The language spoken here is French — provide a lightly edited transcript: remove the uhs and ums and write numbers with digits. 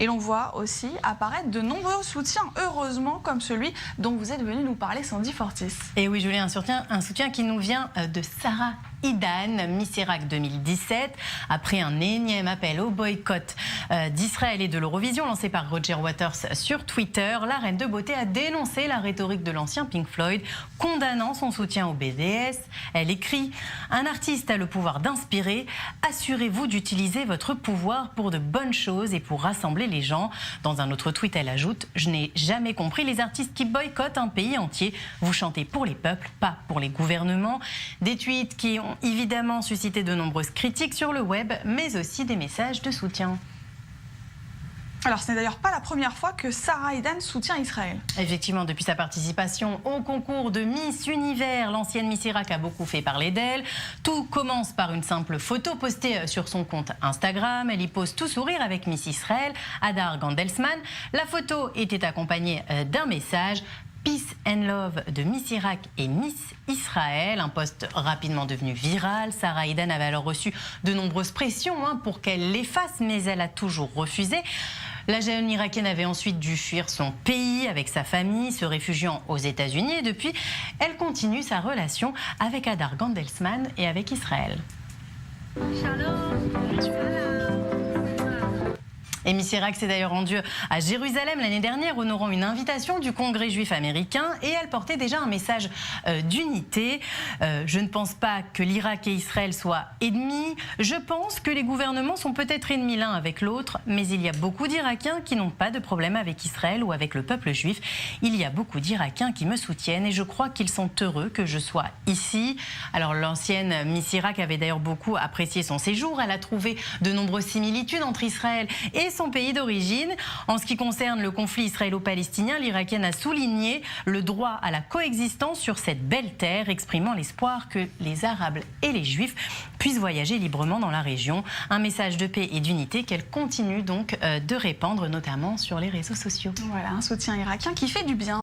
Et l'on voit aussi apparaître de nombreux soutiens, heureusement, comme celui dont vous êtes venu nous parler, Sandy Fortis. Et oui, Julien, un soutien qui nous vient de Sarah Idan, Miss Irak 2017, après un énième appel au boycott d'Israël et de l'Eurovision lancé par Roger Waters sur Twitter. La reine de beauté a dénoncé la rhétorique de l'ancien Pink Floyd, condamnant son soutien au BDS. Elle écrit « Un artiste a le pouvoir d'inspirer. Assurez-vous d'utiliser votre pouvoir pour de bonnes choses et pour rassembler les gens. » Dans un autre tweet, elle ajoute « Je n'ai jamais compris les artistes qui boycottent un pays entier. Vous chantez pour les peuples, pas pour les gouvernements. » Des tweets qui ont évidemment suscité de nombreuses critiques sur le web, mais aussi des messages de soutien. Alors, ce n'est d'ailleurs pas la première fois que Sarah Idan soutient Israël. Effectivement, depuis sa participation au concours de Miss Univers, l'ancienne Miss Irak a beaucoup fait parler d'elle. Tout commence par une simple photo postée sur son compte Instagram. Elle y pose tout sourire avec Miss Israël, Hadar Gandelsman. La photo était accompagnée d'un message « Peace and Love » de Miss Irak et Miss Israël, un post rapidement devenu viral. Sarah Idan avait alors reçu de nombreuses pressions pour qu'elle l'efface, mais elle a toujours refusé. La jeune Irakienne avait ensuite dû fuir son pays avec sa famille, se réfugiant aux États-Unis. Et depuis, elle continue sa relation avec Hadar Gandelsman et avec Israël. Et Miss Irak s'est d'ailleurs rendue à Jérusalem l'année dernière, honorant une invitation du Congrès juif américain, et elle portait déjà un message d'unité. Je ne pense pas que l'Irak et Israël soient ennemis. Je pense que les gouvernements sont peut-être ennemis l'un avec l'autre, mais il y a beaucoup d'Irakiens qui n'ont pas de problème avec Israël ou avec le peuple juif. Il y a beaucoup d'Irakiens qui me soutiennent et je crois qu'ils sont heureux que je sois ici. Alors l'ancienne Miss Irak avait d'ailleurs beaucoup apprécié son séjour. Elle a trouvé de nombreuses similitudes entre Israël et son pays d'origine. En ce qui concerne le conflit israélo-palestinien, l'Irakienne a souligné le droit à la coexistence sur cette belle terre, exprimant l'espoir que les Arabes et les Juifs puissent voyager librement dans la région. Un message de paix et d'unité qu'elle continue donc de répandre, notamment sur les réseaux sociaux. Voilà, un soutien irakien qui fait du bien.